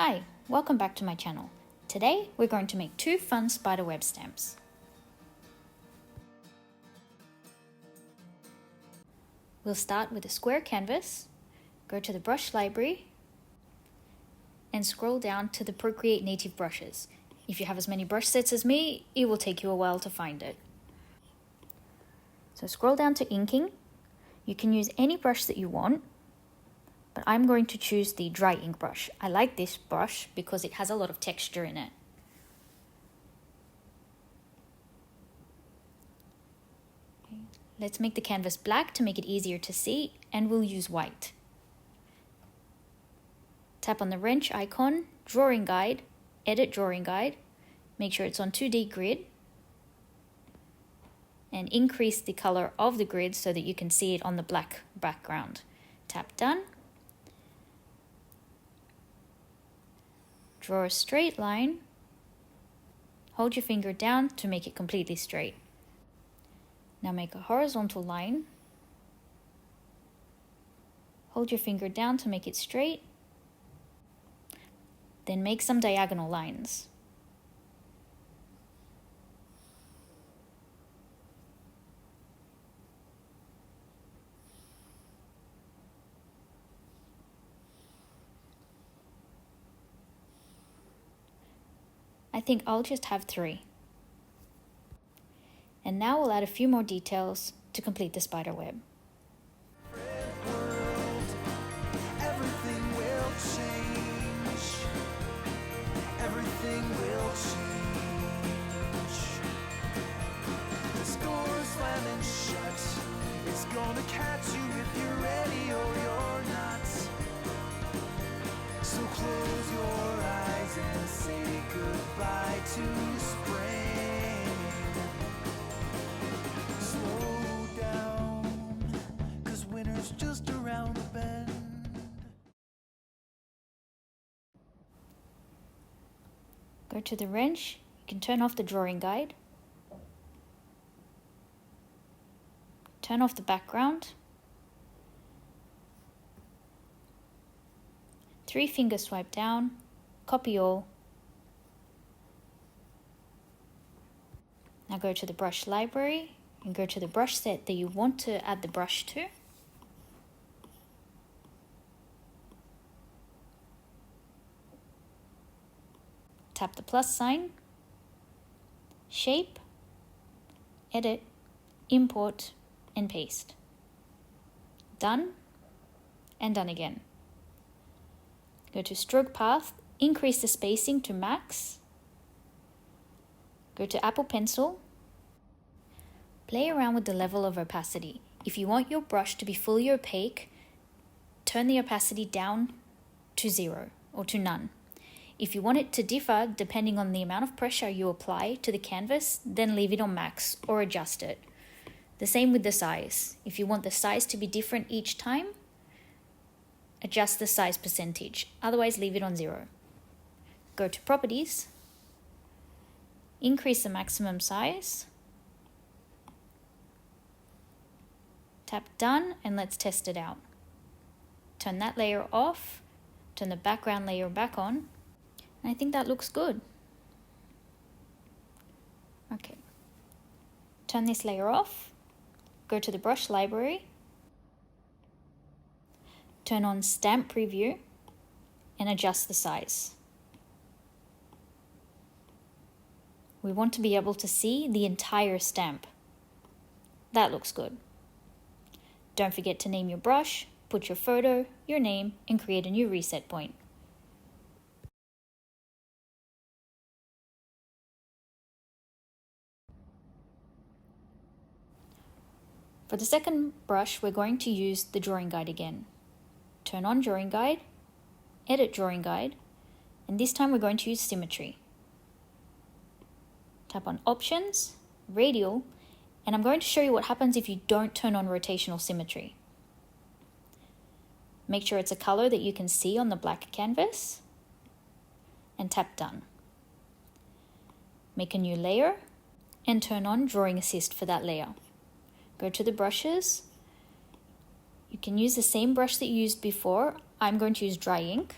Hi, welcome back to my channel. Today we're going to make 2 fun spiderweb stamps. We'll start with a square canvas, go to the brush library, and scroll down to the Procreate native brushes. If you have as many brush sets as me, it will take you a while to find it. So scroll down to inking. You can use any brush that you want, but I'm going to choose the dry ink brush. I like this brush because it has a lot of texture in it. Okay. Let's make the canvas black to make it easier to see, and we'll use white. Tap on the wrench icon, drawing guide, edit drawing guide, make sure it's on 2D grid, and increase the color of the grid so that you can see it on the black background. Tap done. Draw a straight line. Hold your finger down to make it completely straight. Now make a horizontal line. Hold your finger down to make it straight. Then make some diagonal lines. I think I'll just have 3. And now we'll add a few more details to complete the spider web. Everything will change. Everything will change. The door slamming shut. It's gonna catch you if you're ready or you're not. So close your eyes and say goodbye to spring. Slow down, 'cause winter's just around the bend. Go to the wrench. You can turn off the drawing guide. Turn off the background. 3-finger swipe down, copy all. Now go to the brush library and go to the brush set that you want to add the brush to. Tap the plus sign, shape, edit, import, and paste. Done, and done again. Go to stroke path, increase the spacing to max. Go to Apple Pencil. Play around with the level of opacity. If you want your brush to be fully opaque, turn the opacity down to 0 or to none. If you want it to differ depending on the amount of pressure you apply to the canvas, then leave it on max or adjust it. The same with the size. If you want the size to be different each time, adjust the size percentage, otherwise leave it on 0. Go to properties, increase the maximum size, tap done, and let's test it out. Turn that layer off, turn the background layer back on, and I think that looks good. Okay, turn this layer off, go to the brush library, turn on stamp preview, and adjust the size. We want to be able to see the entire stamp. That looks good. Don't forget to name your brush, put your photo, your name, and create a new reset point. For the second brush, we're going to use the drawing guide again. Turn on drawing guide, edit drawing guide, and this time we're going to use symmetry. Tap on options, radial, and I'm going to show you what happens if you don't turn on rotational symmetry. Make sure it's a color that you can see on the black canvas, and tap done. Make a new layer, and turn on drawing assist for that layer. Go to the brushes. You can use the same brush that you used before. I'm going to use dry ink.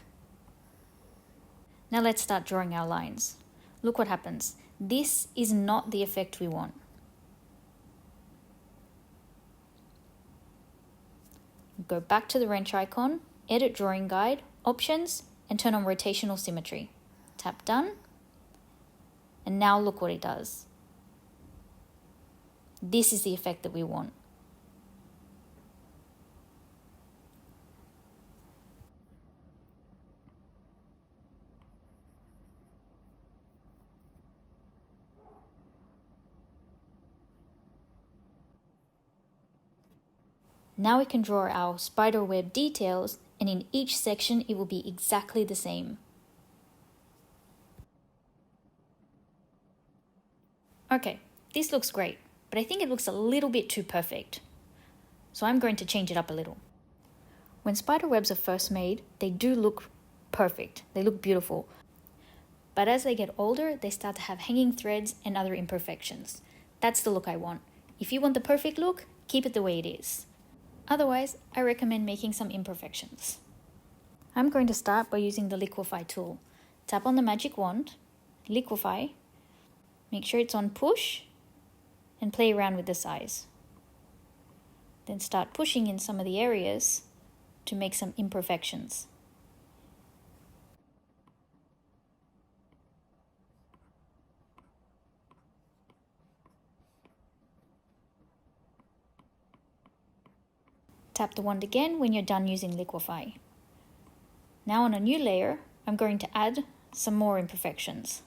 Now let's start drawing our lines. Look what happens. This is not the effect we want. Go back to the wrench icon, edit drawing guide, options, and turn on rotational symmetry. Tap done, and now look what it does. This is the effect that we want. Now we can draw our spiderweb details, and in each section it will be exactly the same. Okay, this looks great, but I think it looks a little bit too perfect. So I'm going to change it up a little. When spiderwebs are first made, they do look perfect. They look beautiful. But as they get older, they start to have hanging threads and other imperfections. That's the look I want. If you want the perfect look, keep it the way it is. Otherwise, I recommend making some imperfections. I'm going to start by using the liquify tool. Tap on the magic wand, liquify, make sure it's on push, and play around with the size. Then start pushing in some of the areas to make some imperfections. Tap the wand again when you're done using liquify. Now on a new layer, I'm going to add some more imperfections.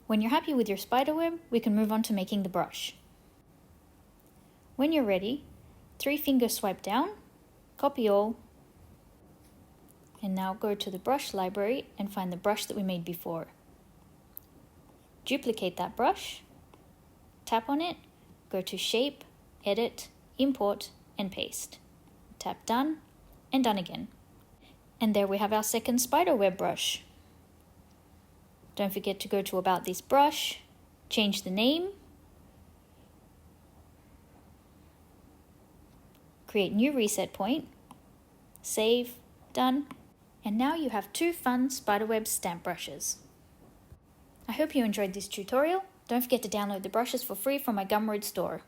When you're happy with your spiderweb, we can move on to making the brush. When you're ready, 3-finger swipe down, copy all, and now go to the brush library and find the brush that we made before. Duplicate that brush, tap on it, go to Shape, Edit, Import, and Paste. Tap Done, and done again. And there we have our second spiderweb brush. Don't forget to go to About This Brush, change the name, create new reset point, save, done, and now you have 2 fun spiderweb stamp brushes. I hope you enjoyed this tutorial. Don't forget to download the brushes for free from my Gumroad store.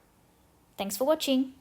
Thanks for watching!